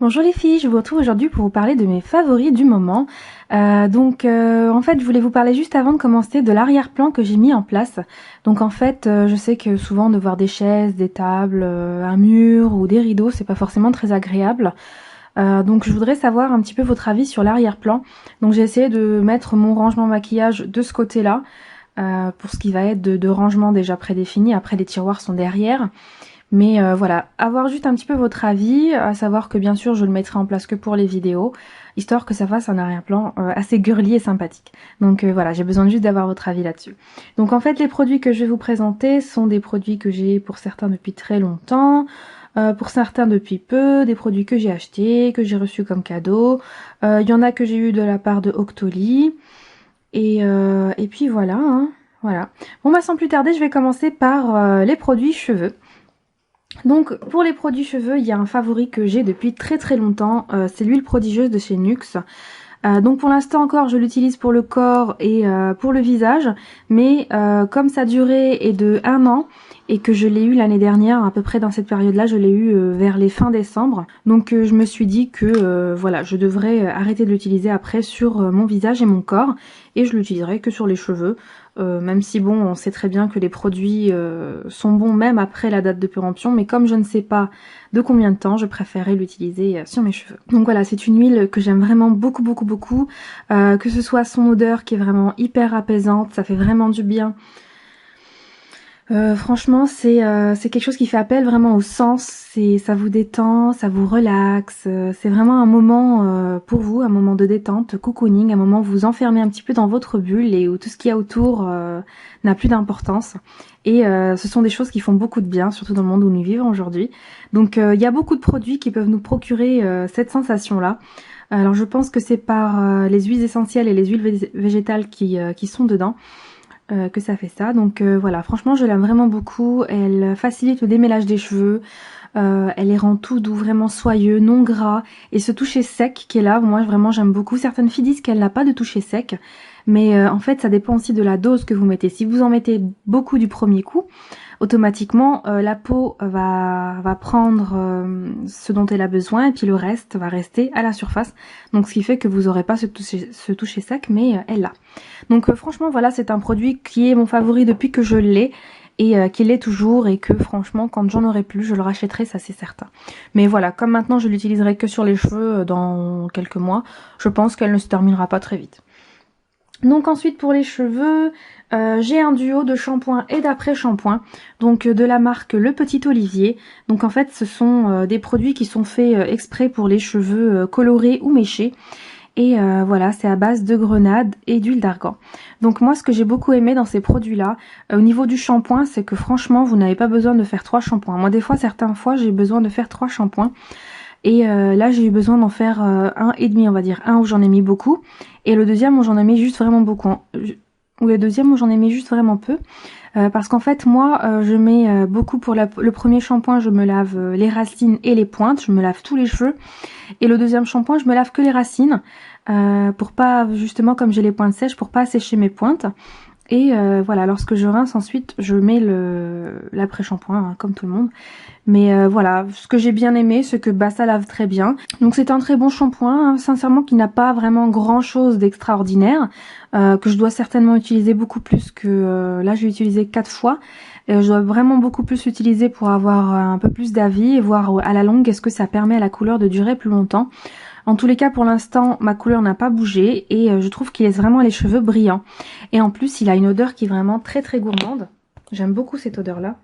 Bonjour les filles, je vous retrouve aujourd'hui pour vous parler de mes favoris du moment. En fait, je voulais vous parler juste avant de commencer de l'arrière-plan que j'ai mis en place. Donc en fait, je sais que souvent de voir des chaises, des tables, un mur ou des rideaux, c'est pas forcément très agréable. Donc je voudrais savoir un petit peu votre avis sur l'arrière-plan. Donc j'ai essayé de mettre mon rangement maquillage de ce côté-là, pour ce qui va être de rangement déjà prédéfini. Après les tiroirs sont derrière. Mais voilà, avoir juste un petit peu votre avis, à savoir que bien sûr je le mettrai en place que pour les vidéos, histoire que ça fasse un arrière-plan assez girly et sympathique. Donc voilà, j'ai besoin juste d'avoir votre avis là-dessus. Donc en fait les produits que je vais vous présenter sont des produits que j'ai pour certains depuis très longtemps, pour certains depuis peu, des produits que j'ai achetés, que j'ai reçus comme cadeau. Il y en a que j'ai eu de la part de Octoly. Et puis voilà, hein, voilà. Bon bah sans plus tarder, je vais commencer par les produits cheveux. Donc pour les produits cheveux, il y a un favori que j'ai depuis très très longtemps, c'est l'huile prodigieuse de chez NYX. Donc pour l'instant encore je l'utilise pour le corps et pour le visage, mais comme sa durée est de 1 an et que je l'ai eu l'année dernière, à peu près dans cette période-là, je l'ai eu vers les fins décembre. Donc je me suis dit que voilà, je devrais arrêter de l'utiliser après sur mon visage et mon corps, et je l'utiliserai que sur les cheveux. Même si bon, on sait très bien que les produits sont bons même après la date de péremption, mais comme je ne sais pas de combien de temps, je préférais l'utiliser sur mes cheveux. Donc voilà, c'est une huile que j'aime vraiment beaucoup, que ce soit son odeur qui est vraiment hyper apaisante, ça fait vraiment du bien. Franchement, c'est quelque chose qui fait appel vraiment au sens, ça vous détend, ça vous relaxe, c'est vraiment un moment pour vous, un moment de détente, cocooning, un moment où vous vous enfermez un petit peu dans votre bulle et où tout ce qu'il y a autour n'a plus d'importance. Et ce sont des choses qui font beaucoup de bien, surtout dans le monde où nous vivons aujourd'hui. Donc il y a beaucoup de produits qui peuvent nous procurer cette sensation-là. Alors je pense que c'est par les huiles essentielles et les huiles végétales qui sont dedans. Que ça fait ça. Donc voilà, franchement je l'aime vraiment beaucoup. Elle facilite le démêlage des cheveux, elle les rend tout doux, vraiment soyeux, non gras, et ce toucher sec qui est là, moi vraiment j'aime beaucoup. Certaines filles disent qu'elle n'a pas de toucher sec, mais en fait ça dépend aussi de la dose que vous mettez. Si vous en mettez beaucoup du premier coup, automatiquement la peau va prendre ce dont elle a besoin, et puis le reste va rester à la surface, donc ce qui fait que vous n'aurez pas ce toucher sec, mais elle l'a. Donc franchement voilà, c'est un produit qui est mon favori depuis que je l'ai, et qui l'est toujours, et que franchement quand j'en aurai plus je le rachèterai, ça c'est certain. Mais voilà, comme maintenant je l'utiliserai que sur les cheveux dans quelques mois, je pense qu'elle ne se terminera pas très vite. Donc ensuite pour les cheveux, j'ai un duo de shampoing et d'après-shampoing, donc de la marque Le Petit Olivier. Donc en fait ce sont des produits qui sont faits exprès pour les cheveux colorés ou méchés. Et voilà, c'est à base de grenade et d'huile d'argan. Donc moi ce que j'ai beaucoup aimé dans ces produits là, au niveau du shampoing, c'est que franchement vous n'avez pas besoin de faire 3 shampoings. Moi des fois, certaines fois j'ai besoin de faire 3 shampoings. Et là j'ai eu besoin d'en faire un et demi, on va dire. Un où j'en ai mis beaucoup, et le deuxième où j'en ai mis juste vraiment beaucoup. Ou le deuxième où j'en ai mis juste vraiment peu. Parce qu'en fait moi je mets beaucoup pour le premier shampoing, je me lave les racines et les pointes, je me lave tous les cheveux. Et le deuxième shampoing, je me lave que les racines, pour pas, justement comme j'ai les pointes sèches, pour pas sécher mes pointes. Et voilà, lorsque je rince ensuite, je mets l'après-shampoing, hein, comme tout le monde. Mais voilà, ce que j'ai bien aimé, c'est que bah, ça lave très bien. Donc c'est un très bon shampoing, hein, sincèrement, qui n'a pas vraiment grand chose d'extraordinaire, que je dois certainement utiliser beaucoup plus que... là, j'ai utilisé 4 fois. Je dois vraiment beaucoup plus l'utiliser pour avoir un peu plus d'avis et voir à la longue est-ce que ça permet à la couleur de durer plus longtemps. En tous les cas, pour l'instant, ma couleur n'a pas bougé, et je trouve qu'il laisse vraiment les cheveux brillants. Et en plus, il a une odeur qui est vraiment très très gourmande. J'aime beaucoup cette odeur-là.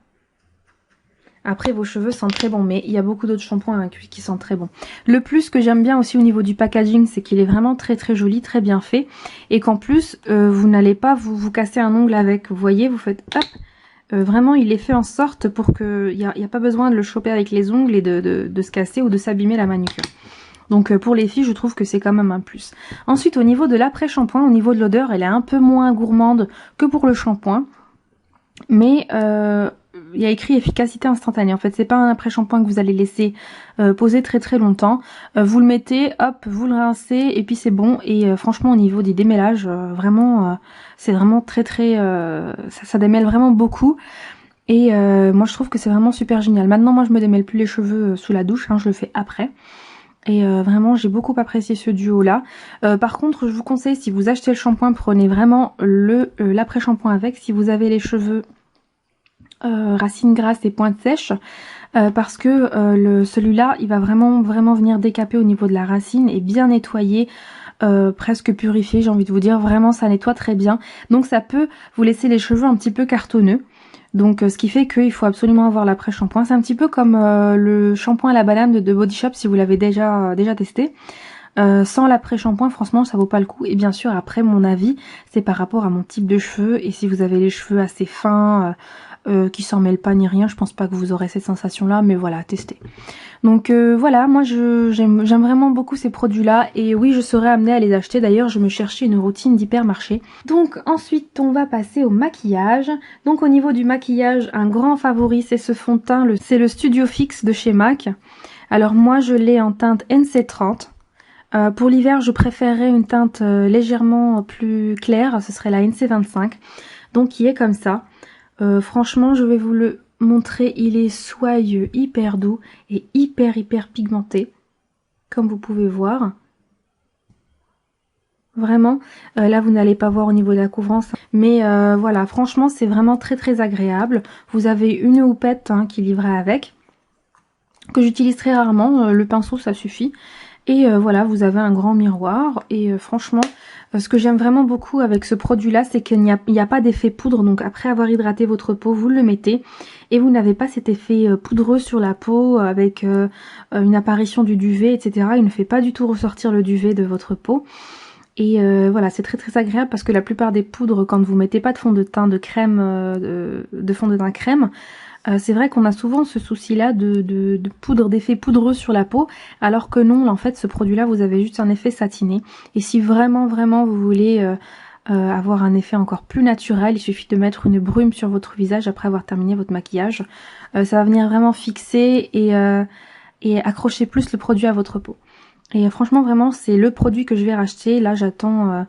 Après, vos cheveux sentent très bon, mais il y a beaucoup d'autres shampoings qui sentent très bon. Le plus que j'aime bien aussi au niveau du packaging, c'est qu'il est vraiment très très joli, très bien fait. Et qu'en plus, vous n'allez pas vous casser un ongle avec. Vous voyez, vous faites hop. Vraiment, il est fait en sorte pour qu'il n'y a pas besoin de le choper avec les ongles et de se casser ou de s'abîmer la manucure. Donc pour les filles, je trouve que c'est quand même un plus. Ensuite, au niveau de l'après-shampoing, au niveau de l'odeur, elle est un peu moins gourmande que pour le shampoing. Mais il y a écrit efficacité instantanée. En fait, c'est pas un après-shampoing que vous allez laisser poser très très longtemps. Vous le mettez, hop, vous le rincez et puis c'est bon. Et franchement, au niveau des démêlages, vraiment, c'est vraiment très très... ça démêle vraiment beaucoup. Et moi, je trouve que c'est vraiment super génial. Maintenant, moi, je me démêle plus les cheveux sous la douche, hein, je le fais après. Et vraiment, j'ai beaucoup apprécié ce duo-là. Par contre, je vous conseille, si vous achetez le shampoing, prenez vraiment l'après-shampoing avec. Si vous avez les cheveux racines grasses et pointes sèches, parce que celui-là, il va vraiment venir décaper au niveau de la racine et bien nettoyer, presque purifier, j'ai envie de vous dire. Vraiment, ça nettoie très bien. Donc ça peut vous laisser les cheveux un petit peu cartonneux. Donc ce qui fait qu'il faut absolument avoir l'après-shampoing. C'est un petit peu comme le shampoing à la banane de Body Shop si vous l'avez déjà testé. Sans l'après-shampoing, franchement, ça vaut pas le coup. Et bien sûr, après, mon avis, c'est par rapport à mon type de cheveux. Et si vous avez les cheveux assez fins, qui s'en mêlent pas ni rien, je pense pas que vous aurez cette sensation-là. Mais voilà, testez. Donc voilà, moi j'aime vraiment beaucoup ces produits-là. Et oui, je serais amenée à les acheter. D'ailleurs, je me cherchais une routine d'hypermarché. Donc ensuite, on va passer au maquillage. Donc au niveau du maquillage, un grand favori, c'est ce fond de teint. C'est le Studio Fix de chez MAC. Alors moi, je l'ai en teinte NC30. Pour l'hiver, je préférerais une teinte légèrement plus claire, ce serait la NC25, donc qui est comme ça. Franchement, je vais vous le montrer, il est soyeux, hyper doux et hyper pigmenté, comme vous pouvez voir. Vraiment, là vous n'allez pas voir au niveau de la couvrance, mais voilà, franchement c'est vraiment très agréable. Vous avez une houppette qui livrait avec, que j'utilise très rarement, le pinceau ça suffit. Et voilà, vous avez un grand miroir. Et franchement, ce que j'aime vraiment beaucoup avec ce produit-là, c'est qu'il n'y a pas d'effet poudre. Donc après avoir hydraté votre peau, vous le mettez. Et vous n'avez pas cet effet poudreux sur la peau avec une apparition du duvet, etc. Il ne fait pas du tout ressortir le duvet de votre peau. Et voilà, c'est très agréable parce que la plupart des poudres, quand vous mettez pas de fond de teint, de crème, de fond de teint crème, c'est vrai qu'on a souvent ce souci-là de poudre, d'effet poudreux sur la peau, alors que non, en fait, ce produit-là, vous avez juste un effet satiné. Et si vraiment vous voulez avoir un effet encore plus naturel, il suffit de mettre une brume sur votre visage après avoir terminé votre maquillage. Ça va venir vraiment fixer et accrocher plus le produit à votre peau. Et franchement, vraiment, c'est le produit que je vais racheter. Là, j'attends...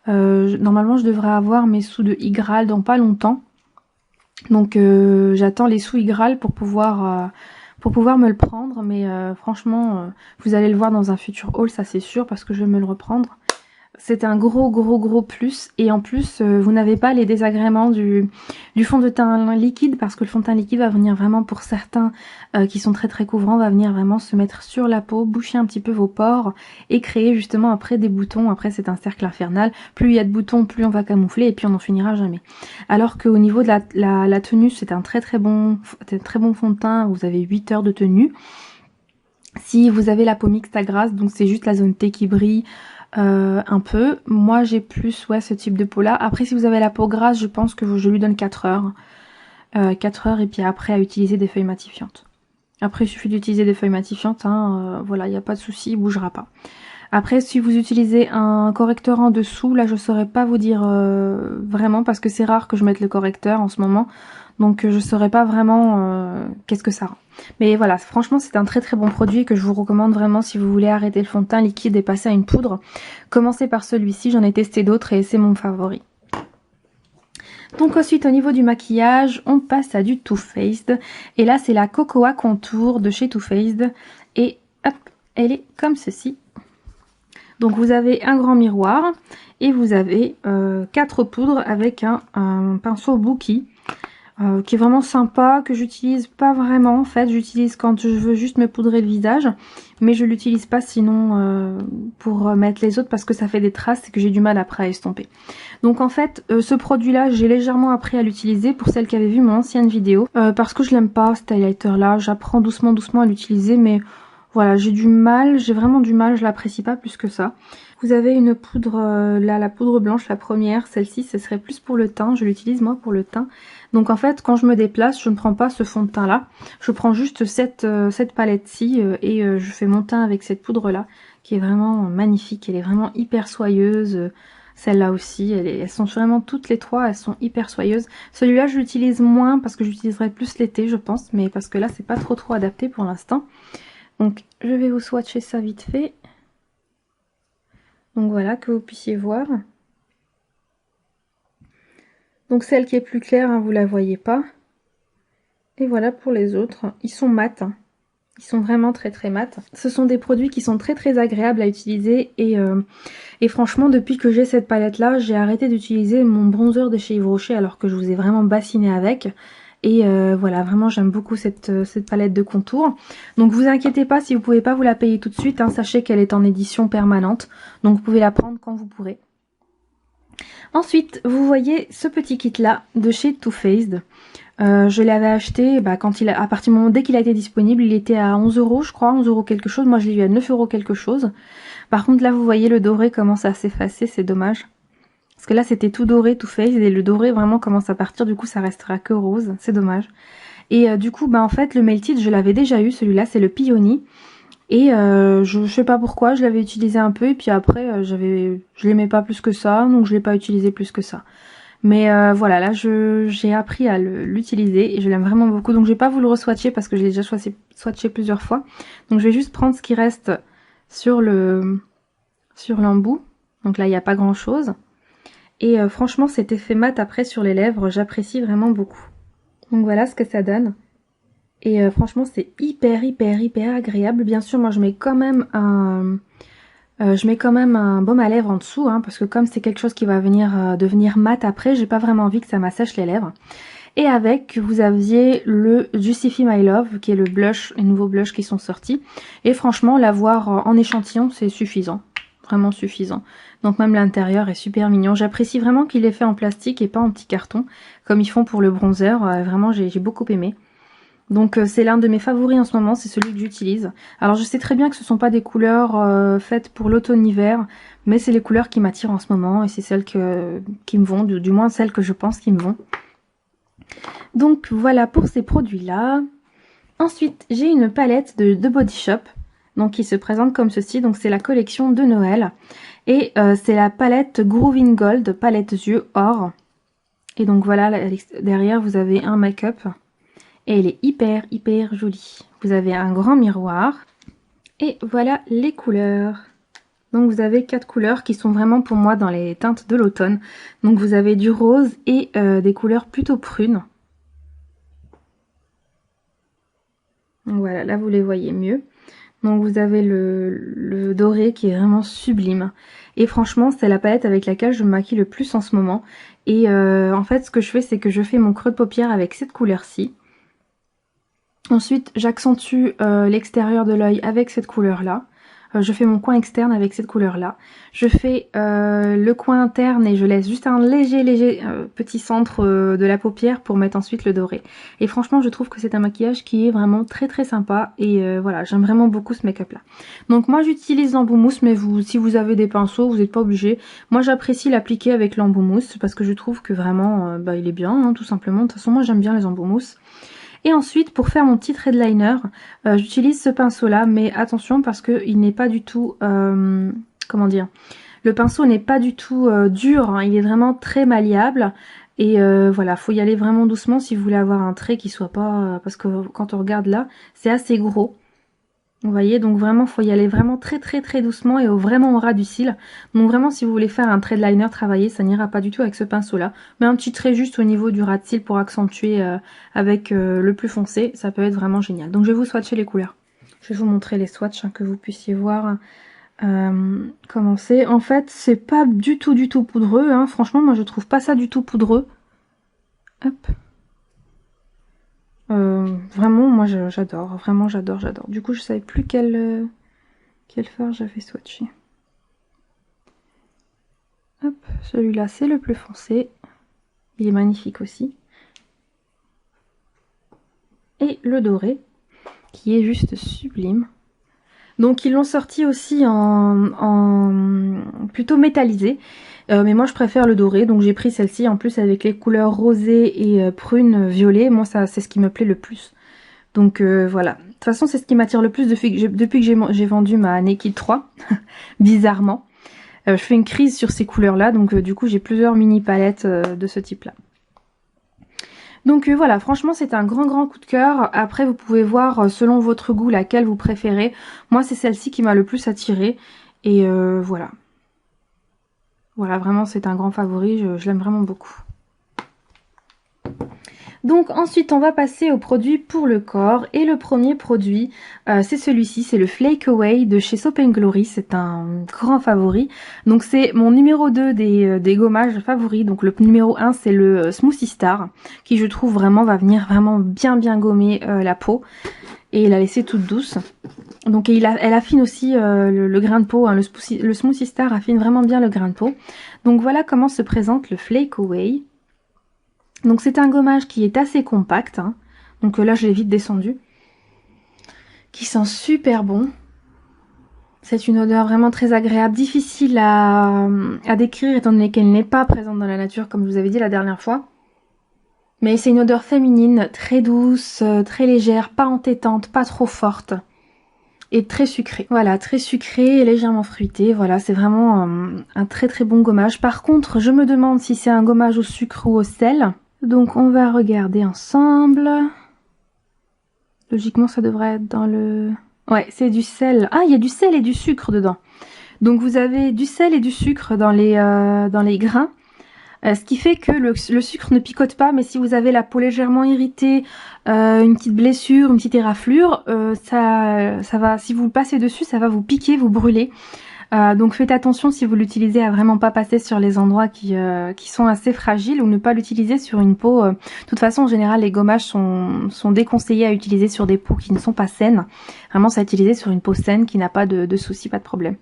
normalement, je devrais avoir mes sous de Igral dans pas longtemps. Donc j'attends les sous Igral pour pouvoir me le prendre. Mais franchement, vous allez le voir dans un futur haul, ça c'est sûr, parce que je vais me le reprendre. C'est un gros plus. Et en plus, vous n'avez pas les désagréments du fond de teint liquide, parce que le fond de teint liquide va venir vraiment, pour certains qui sont très couvrants, va venir vraiment se mettre sur la peau, boucher un petit peu vos pores et créer justement après des boutons. Après, c'est un cercle infernal. Plus il y a de boutons, plus on va camoufler et puis on n'en finira jamais. Alors qu'au niveau de la tenue, c'est un très bon fond de teint. Vous avez 8 heures de tenue. Si vous avez la peau mixte à grasse, donc c'est juste la zone T qui brille, un peu. Moi j'ai plus ce type de peau là. Après si vous avez la peau grasse, je pense que je lui donne 4 heures. 4 heures et puis après à utiliser des feuilles matifiantes. Après il suffit d'utiliser des feuilles matifiantes, voilà, il n'y a pas de souci, il bougera pas. Après si vous utilisez un correcteur en dessous, là je saurais pas vous dire vraiment, parce que c'est rare que je mette le correcteur en ce moment. Donc je saurais pas vraiment qu'est-ce que ça rend. Mais voilà, franchement c'est un très bon produit que je vous recommande vraiment si vous voulez arrêter le fond de teint liquide et passer à une poudre. Commencez par celui-ci, j'en ai testé d'autres et c'est mon favori. Donc ensuite au niveau du maquillage, on passe à du Too Faced. Et là c'est la Cocoa Contour de chez Too Faced. Et hop, elle est comme ceci. Donc vous avez un grand miroir et vous avez 4 poudres avec un pinceau Bookie. Qui est vraiment sympa, que j'utilise pas vraiment en fait, j'utilise quand je veux juste me poudrer le visage, mais je l'utilise pas sinon pour mettre les autres parce que ça fait des traces et que j'ai du mal après à estomper. Donc en fait ce produit là j'ai légèrement appris à l'utiliser pour celles qui avaient vu mon ancienne vidéo, parce que je l'aime pas cet highlighter là, j'apprends doucement à l'utiliser, mais voilà, j'ai vraiment du mal, je l'apprécie pas plus que ça. Vous avez une poudre, là la poudre blanche, la première, celle-ci ce serait plus pour le teint, je l'utilise moi pour le teint. Donc en fait quand je me déplace, je ne prends pas ce fond de teint là, je prends juste cette palette-ci et je fais mon teint avec cette poudre là, qui est vraiment magnifique, elle est vraiment hyper soyeuse. Celle-là aussi, elles sont vraiment toutes les trois, elles sont hyper soyeuses. Celui-là je l'utilise moins parce que j'utiliserai plus l'été je pense, mais parce que là c'est pas trop adapté pour l'instant. Donc je vais vous swatcher ça vite fait. Donc voilà, que vous puissiez voir. Donc celle qui est plus claire, vous la voyez pas. Et voilà pour les autres. Ils sont mat. Ils sont vraiment très très mat. Ce sont des produits qui sont très très agréables à utiliser et franchement depuis que j'ai cette palette là, j'ai arrêté d'utiliser mon bronzer de chez Yves Rocher alors que je vous ai vraiment bassiné avec. Et voilà, vraiment j'aime beaucoup cette palette de contour. Donc vous inquiétez pas si vous pouvez pas vous la payer tout de suite, hein, sachez qu'elle est en édition permanente. Donc vous pouvez la prendre quand vous pourrez. Ensuite, vous voyez ce petit kit là de chez Too Faced. Je l'avais acheté quand à partir du moment dès qu'il a été disponible, il était à 11 € je crois, 11 € quelque chose. Moi je l'ai eu à 9 € quelque chose. Par contre là vous voyez le doré commence à s'effacer, c'est dommage. Parce que là c'était tout doré, tout face, et le doré vraiment commence à partir, du coup ça restera que rose, c'est dommage. Et du coup en fait le Melted je l'avais déjà eu, celui-là c'est le Peony. Et je sais pas pourquoi, je l'avais utilisé un peu et puis après je l'aimais pas plus que ça, donc je l'ai pas utilisé plus que ça. Mais voilà, là j'ai appris à l'utiliser et je l'aime vraiment beaucoup. Donc je vais pas vous le re-swatcher parce que je l'ai déjà swatché plusieurs fois. Donc je vais juste prendre ce qui reste sur l'embout. Donc là il n'y a pas grand chose. Et franchement cet effet mat après sur les lèvres, j'apprécie vraiment beaucoup. Donc voilà ce que ça donne. Et franchement c'est hyper agréable. Bien sûr moi je mets quand même un baume à lèvres en dessous, hein, parce que comme c'est quelque chose qui va venir devenir mat après, j'ai pas vraiment envie que ça m'assèche les lèvres. Et avec, vous aviez le Justify My Love, qui est le blush, les nouveaux blushs qui sont sortis. Et franchement, l'avoir en échantillon, c'est suffisant. Vraiment suffisant. Donc même l'intérieur est super mignon. J'apprécie vraiment qu'il est fait en plastique et pas en petit carton, comme ils font pour le bronzer. Vraiment, j'ai beaucoup aimé. Donc c'est l'un de mes favoris en ce moment, c'est celui que j'utilise. Alors je sais très bien que ce ne sont pas des couleurs faites pour l'automne-hiver, mais c'est les couleurs qui m'attirent en ce moment et c'est celles qui me vont, du moins celles que je pense qui me vont. Donc voilà pour ces produits-là. Ensuite j'ai une palette de Body Shop, donc qui se présente comme ceci, donc c'est la collection de Noël. Et c'est la palette Groovin Gold, palette yeux or. Et donc voilà, derrière vous avez un make-up. Et elle est hyper jolie. Vous avez un grand miroir. Et voilà les couleurs. Donc vous avez 4 couleurs qui sont vraiment pour moi dans les teintes de l'automne. Donc vous avez du rose et des couleurs plutôt prunes. Donc voilà, là vous les voyez mieux. Donc vous avez le doré qui est vraiment sublime. Et franchement c'est la palette avec laquelle je me maquille le plus en ce moment. Et en fait ce que je fais c'est que je fais mon creux de paupière avec cette couleur-ci. Ensuite, j'accentue l'extérieur de l'œil avec cette couleur-là. Je fais mon coin externe avec cette couleur-là. Je fais le coin interne et je laisse juste un léger petit centre de la paupière pour mettre ensuite le doré. Et franchement, je trouve que c'est un maquillage qui est vraiment très sympa. Et voilà, j'aime vraiment beaucoup ce make-up-là. Donc moi, j'utilise l'embout mousse, mais si vous avez des pinceaux, vous n'êtes pas obligé. Moi, j'apprécie l'appliquer avec l'embout mousse parce que je trouve que vraiment, il est bien, hein, tout simplement. De toute façon, moi, j'aime bien les embouts mousse. Et ensuite, pour faire mon petit trait de liner, j'utilise ce pinceau-là, mais attention parce qu'il n'est pas du tout, comment dire, le pinceau n'est pas du tout dur, hein, il est vraiment très malléable. Et voilà, faut y aller vraiment doucement si vous voulez avoir un trait qui soit pas, parce que quand on regarde là, c'est assez gros. Vous voyez, donc vraiment, faut y aller vraiment très doucement et vraiment au ras du cil. Donc vraiment, si vous voulez faire un trait de liner travaillé, ça n'ira pas du tout avec ce pinceau-là. Mais un petit trait juste au niveau du ras de cil pour accentuer avec le plus foncé, ça peut être vraiment génial. Donc je vais vous swatcher les couleurs. Je vais vous montrer les swatchs, hein, que vous puissiez voir comment c'est. En fait, c'est pas du tout poudreux, hein. Franchement, moi je trouve pas ça du tout poudreux. Hop. Vraiment, moi j'adore, vraiment j'adore. Du coup, je savais plus quel fard j'avais swatché. Hop, celui-là c'est le plus foncé. Il est magnifique aussi. Et le doré, qui est juste sublime. Donc ils l'ont sorti aussi en plutôt métallisé. Mais moi je préfère le doré, donc j'ai pris celle-ci en plus avec les couleurs rosées et prunes violet. Moi ça c'est ce qui me plaît le plus. Donc voilà. De toute façon c'est ce qui m'attire le plus depuis que j'ai vendu ma Naked 3. Bizarrement. Je fais une crise sur ces couleurs là, donc du coup j'ai plusieurs mini palettes de ce type là. Donc voilà, franchement c'est un grand coup de cœur. Après vous pouvez voir selon votre goût laquelle vous préférez. Moi c'est celle-ci qui m'a le plus attirée. Et voilà. Voilà, vraiment c'est un grand favori, je l'aime vraiment beaucoup. Donc ensuite on va passer aux produits pour le corps et le premier produit c'est celui-ci, c'est le Flake Away de chez Soap Glory, c'est un grand favori. Donc c'est mon numéro 2 des gommages favoris, donc le numéro 1 c'est le Smoothie Star qui je trouve vraiment va venir vraiment bien gommer la peau et la laisser toute douce. Donc elle affine aussi le grain de peau, hein, le Smoothie Star affine vraiment bien le grain de peau. Donc voilà comment se présente le Flake Away. Donc c'est un gommage qui est assez compact, hein. Donc là je l'ai vite descendu, qui sent super bon. C'est une odeur vraiment très agréable, difficile à décrire étant donné qu'elle n'est pas présente dans la nature comme je vous avais dit la dernière fois. Mais c'est une odeur féminine, très douce, très légère, pas entêtante, pas trop forte. Et très sucrée. Voilà, très sucré et légèrement fruité. Voilà, c'est vraiment un très bon gommage. Par contre, je me demande si c'est un gommage au sucre ou au sel. Donc on va regarder ensemble. Logiquement ça devrait être dans le... Ouais, c'est du sel. Ah, il y a du sel et du sucre dedans. Donc vous avez du sel et du sucre dans les grains. Ce qui fait que le sucre ne picote pas, mais si vous avez la peau légèrement irritée, une petite blessure, une petite éraflure, ça va, si vous le passez dessus, ça va vous piquer, vous brûler. Donc faites attention si vous l'utilisez à vraiment pas passer sur les endroits qui sont assez fragiles ou ne pas l'utiliser sur une peau. De toute façon en général les gommages sont déconseillés à utiliser sur des peaux qui ne sont pas saines. Vraiment c'est à utiliser sur une peau saine qui n'a pas de soucis, pas de problème.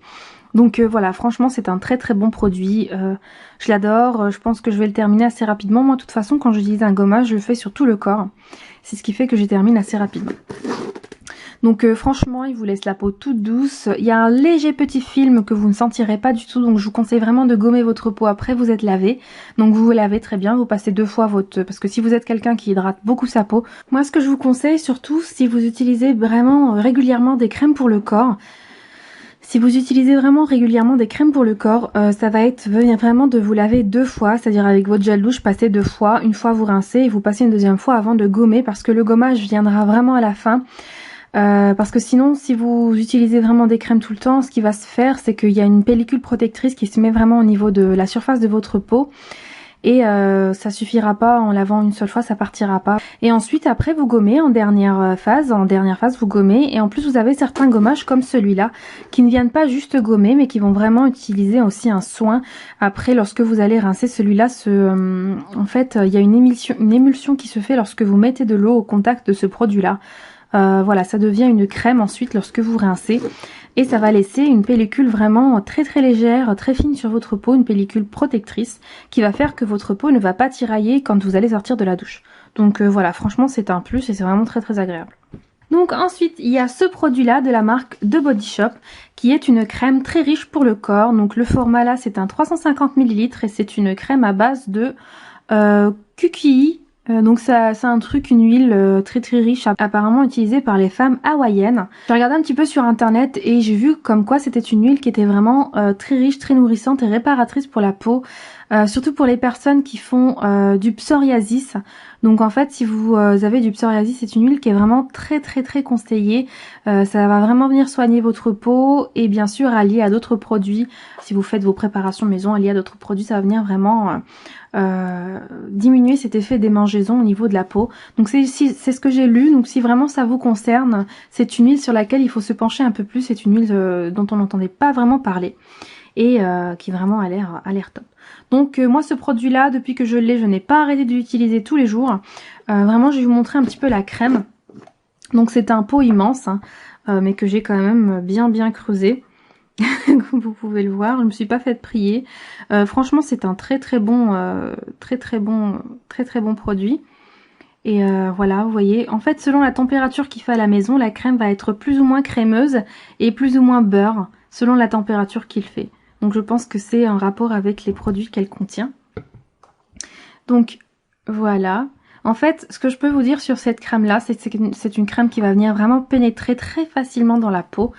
Donc voilà, franchement c'est un très bon produit, je l'adore, je pense que je vais le terminer assez rapidement. Moi de toute façon quand j'utilise un gommage je le fais sur tout le corps, c'est ce qui fait que je termine assez rapidement. Donc franchement il vous laisse la peau toute douce, il y a un léger petit film que vous ne sentirez pas du tout, donc je vous conseille vraiment de gommer votre peau après vous êtes lavé. Donc vous vous lavez très bien, vous passez 2 fois votre... parce que si vous êtes quelqu'un qui hydrate beaucoup sa peau, moi ce que je vous conseille surtout si vous utilisez vraiment régulièrement des crèmes pour le corps, si vous utilisez vraiment régulièrement des crèmes pour le corps, ça va être vraiment de vous laver 2 fois, c'est-à-dire avec votre gel douche, passez 2 fois, une fois vous rincez et vous passez une deuxième fois avant de gommer parce que le gommage viendra vraiment à la fin. Parce que sinon si vous utilisez vraiment des crèmes tout le temps, ce qui va se faire c'est qu'il y a une pellicule protectrice qui se met vraiment au niveau de la surface de votre peau et ça suffira pas en lavant une seule fois, ça partira pas. Et ensuite après vous gommez en dernière phase vous gommez et en plus vous avez certains gommages comme celui-là qui ne viennent pas juste gommer mais qui vont vraiment utiliser aussi un soin après lorsque vous allez rincer. Celui-là en fait il y a une émulsion qui se fait lorsque vous mettez de l'eau au contact de ce produit-là. Voilà, ça devient une crème ensuite lorsque vous rincez et ça va laisser une pellicule vraiment très légère, très fine sur votre peau, une pellicule protectrice qui va faire que votre peau ne va pas tirailler quand vous allez sortir de la douche. Donc voilà, franchement c'est un plus et c'est vraiment très agréable. Donc ensuite il y a ce produit là de la marque The Body Shop qui est une crème très riche pour le corps. Donc le format là c'est un 350 ml et c'est une crème à base de kukui. Donc c'est un truc, une huile très riche, apparemment utilisée par les femmes hawaïennes. J'ai regardé un petit peu sur internet et j'ai vu comme quoi c'était une huile qui était vraiment très riche, très nourrissante et réparatrice pour la peau. Surtout pour les personnes qui font du psoriasis. Donc en fait si vous avez du psoriasis, c'est une huile qui est vraiment très conseillée. Ça va vraiment venir soigner votre peau et bien sûr allié à d'autres produits. Si vous faites vos préparations maison alliées à d'autres produits, ça va venir vraiment diminuer cet effet démangeaison au niveau de la peau. Donc c'est ce que j'ai lu, donc si vraiment ça vous concerne, c'est une huile sur laquelle il faut se pencher un peu plus. C'est une huile dont on n'entendait pas vraiment parler et qui vraiment a l'air top. Donc moi ce produit là depuis que je l'ai, je n'ai pas arrêté de l'utiliser tous les jours. Vraiment je vais vous montrer un petit peu la crème. Donc c'est un pot immense hein, mais que j'ai quand même bien creusé. Comme vous pouvez le voir, je me suis pas faite prier. Franchement c'est un très bon produit. Et voilà, vous voyez, en fait selon la température qu'il fait à la maison, la crème va être plus ou moins crémeuse et plus ou moins beurre selon la température qu'il fait. Donc je pense que c'est un rapport avec les produits qu'elle contient. Donc voilà. En fait, ce que je peux vous dire sur cette crème là, c'est une crème qui va venir vraiment pénétrer très facilement dans la peau.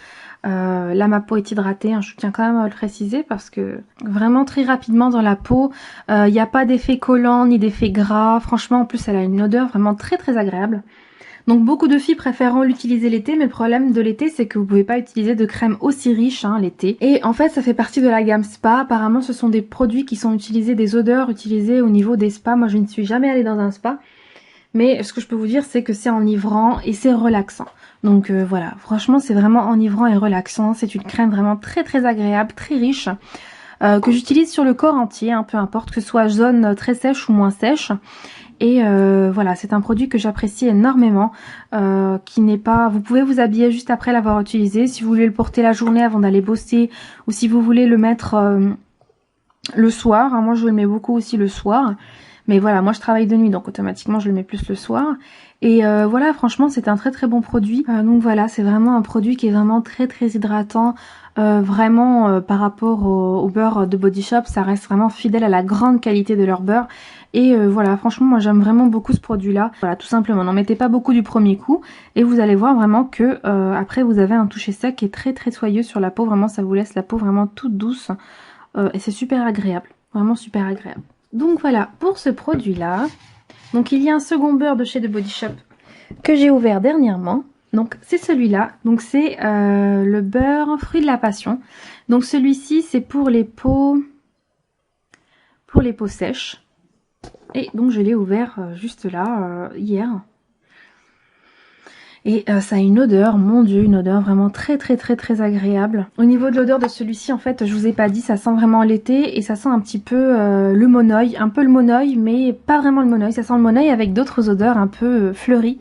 Là ma peau est hydratée, hein, je tiens quand même à le préciser parce que vraiment très rapidement dans la peau, il n'y a pas d'effet collant ni d'effet gras. Franchement en plus elle a une odeur vraiment très agréable. Donc beaucoup de filles préféreront l'utiliser l'été, mais le problème de l'été c'est que vous pouvez pas utiliser de crème aussi riche hein, l'été. Et en fait ça fait partie de la gamme spa, apparemment ce sont des produits qui sont utilisés, des odeurs utilisées au niveau des spas. Moi je ne suis jamais allée dans un spa, Mais ce que je peux vous dire, c'est que c'est enivrant et c'est relaxant. Donc voilà, franchement, c'est vraiment enivrant et relaxant. C'est une crème vraiment très très agréable, très riche, que j'utilise sur le corps entier, hein, peu importe, que ce soit zone très sèche ou moins sèche. Et voilà, c'est un produit que j'apprécie énormément, qui n'est pas... Vous pouvez vous habiller juste après l'avoir utilisé, si vous voulez le porter la journée avant d'aller bosser, ou si vous voulez le mettre le soir. Hein, moi, je le mets beaucoup aussi le soir. Mais voilà, moi je travaille de nuit, donc automatiquement je le mets plus le soir. Et voilà, franchement, c'est un très très bon produit. Donc voilà, c'est vraiment un produit qui est vraiment très très hydratant. Vraiment, par rapport au beurre de Body Shop, ça reste vraiment fidèle à la grande qualité de leur beurre. Et voilà, franchement, moi j'aime vraiment beaucoup ce produit-là. Voilà, tout simplement, n'en mettez pas beaucoup du premier coup. Et vous allez voir vraiment que après, vous avez un toucher sec qui est très très soyeux sur la peau. Vraiment, ça vous laisse la peau vraiment toute douce. Et c'est super agréable, vraiment super agréable. Donc voilà, pour ce produit-là, donc il y a un second beurre de chez The Body Shop que j'ai ouvert dernièrement. Donc c'est celui-là, donc c'est le beurre fruit de la passion. Donc celui-ci c'est pour les peaux sèches. Et donc je l'ai ouvert juste là, hier. Et ça a une odeur, mon dieu, une odeur vraiment très très très très agréable. Au niveau de l'odeur de celui-ci, en fait, je vous ai pas dit, ça sent vraiment l'été et ça sent un petit peu le monoeil, un peu le monoeil, mais pas vraiment le monoeil. Ça sent le monoeil avec d'autres odeurs un peu fleuries.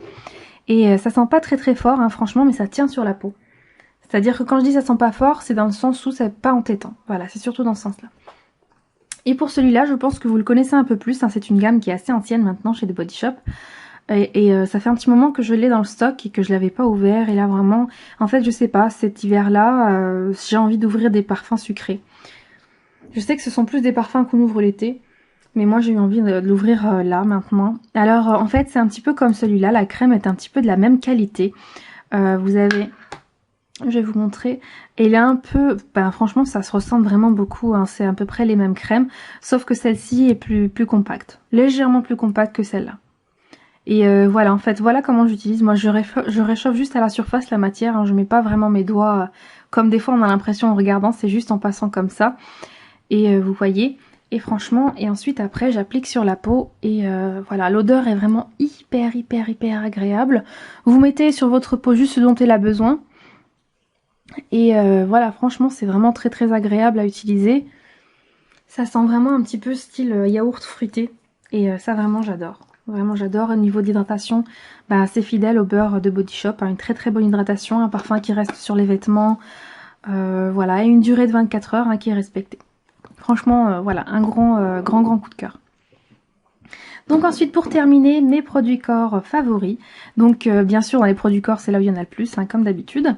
Et ça sent pas très très fort, hein, franchement, mais ça tient sur la peau. C'est-à-dire que quand je dis ça sent pas fort, c'est dans le sens où c'est pas entêtant. Voilà, c'est surtout dans ce sens-là. Et pour celui-là, je pense que vous le connaissez un peu plus, hein, c'est une gamme qui est assez ancienne maintenant chez The Body Shop. Et ça fait un petit moment que je l'ai dans le stock et que je l'avais pas ouvert. Et là vraiment, en fait je sais pas, cet hiver-là, j'ai envie d'ouvrir des parfums sucrés. Je sais que ce sont plus des parfums qu'on ouvre l'été, mais moi j'ai eu envie de l'ouvrir là maintenant. Alors en fait c'est un petit peu comme celui-là, la crème est un petit peu de la même qualité. Vous avez... Je vais vous montrer. Elle est un peu... Ben, franchement ça se ressemble vraiment beaucoup, hein. C'est à peu près les mêmes crèmes, sauf que celle-ci est plus compacte. Légèrement plus compacte que celle-là. Et voilà, en fait, voilà comment j'utilise. Moi, je réchauffe juste à la surface la matière. Hein, je mets pas vraiment mes doigts, comme des fois on a l'impression en regardant, c'est juste en passant comme ça. Et vous voyez. Et franchement, et ensuite après, j'applique sur la peau. Et voilà, l'odeur est vraiment hyper, hyper, hyper agréable. Vous mettez sur votre peau juste ce dont elle a besoin. Et voilà, franchement, c'est vraiment très, très agréable à utiliser. Ça sent vraiment un petit peu style yaourt fruité. Et ça, vraiment, j'adore. Vraiment j'adore. Au niveau d'hydratation, bah, c'est fidèle au beurre de Body Shop, hein, une très très bonne hydratation, un parfum qui reste sur les vêtements, voilà, et une durée de 24 heures hein, qui est respectée. Franchement, voilà, un grand coup de cœur. Donc ensuite pour terminer, mes produits corps favoris. Donc bien sûr dans les produits corps c'est là où il y en a le plus, hein, comme d'habitude.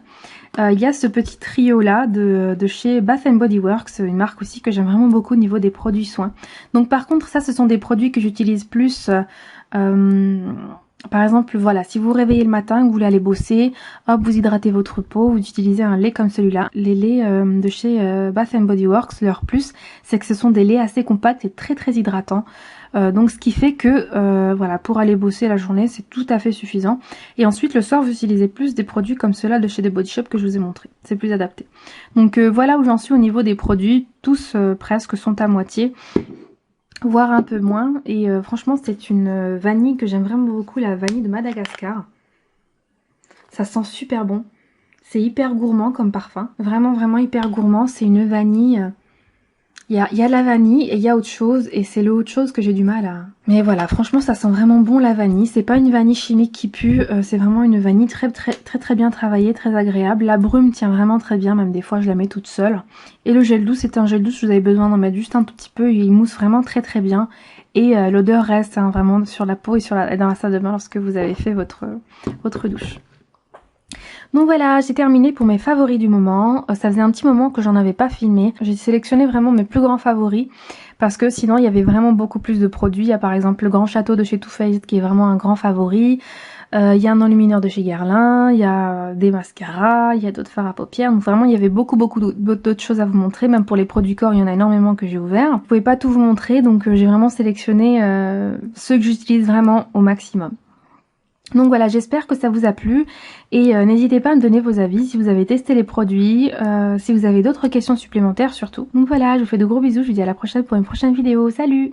Il y a ce petit trio là de chez Bath Body Works, une marque aussi que j'aime vraiment beaucoup au niveau des produits soins. Donc par contre ça ce sont des produits que j'utilise plus... par exemple, voilà, si vous vous réveillez le matin, que vous voulez aller bosser, hop, vous hydratez votre peau, vous utilisez un lait comme celui-là. Les laits de chez Bath Body Works, leur plus, c'est que ce sont des laits assez compacts et très très hydratants. Donc ce qui fait que, voilà, pour aller bosser la journée, c'est tout à fait suffisant. Et ensuite, le soir, vous utilisez plus des produits comme ceux-là de chez The Body Shop que je vous ai montré. C'est plus adapté. Donc voilà où j'en suis au niveau des produits. Tous presque sont à moitié, voire un peu moins. Et franchement c'est une vanille que j'aime vraiment beaucoup, la vanille de Madagascar. Ça sent super bon, c'est hyper gourmand comme parfum, vraiment vraiment hyper gourmand. C'est une vanille, il y a la vanille et il y a autre chose, et c'est le autre chose que j'ai du mal à... Mais voilà, franchement ça sent vraiment bon la vanille, c'est pas une vanille chimique qui pue, c'est vraiment une vanille très bien travaillée, très agréable. La brume tient vraiment très bien, même des fois je la mets toute seule. Et le gel douce, c'est un gel douce, vous avez besoin d'en mettre juste un tout petit peu, il mousse vraiment très bien. Et l'odeur reste hein, vraiment sur la peau et dans la salle de bain lorsque vous avez fait votre douche. Donc voilà, j'ai terminé pour mes favoris du moment. Ça faisait un petit moment que j'en avais pas filmé. J'ai sélectionné vraiment mes plus grands favoris parce que sinon il y avait vraiment beaucoup plus de produits. Il y a par exemple le Grand Château de chez Too Faced qui est vraiment un grand favori. Il y a un enlumineur de chez Guerlain, il y a des mascaras, il y a d'autres fards à paupières. Donc vraiment il y avait beaucoup d'autres choses à vous montrer. Même pour les produits corps, il y en a énormément que j'ai ouvert. Je pouvais pas tout vous montrer, donc j'ai vraiment sélectionné ceux que j'utilise vraiment au maximum. Donc voilà, j'espère que ça vous a plu et n'hésitez pas à me donner vos avis si vous avez testé les produits, si vous avez d'autres questions supplémentaires surtout. Donc voilà, je vous fais de gros bisous, je vous dis à la prochaine pour une prochaine vidéo. Salut!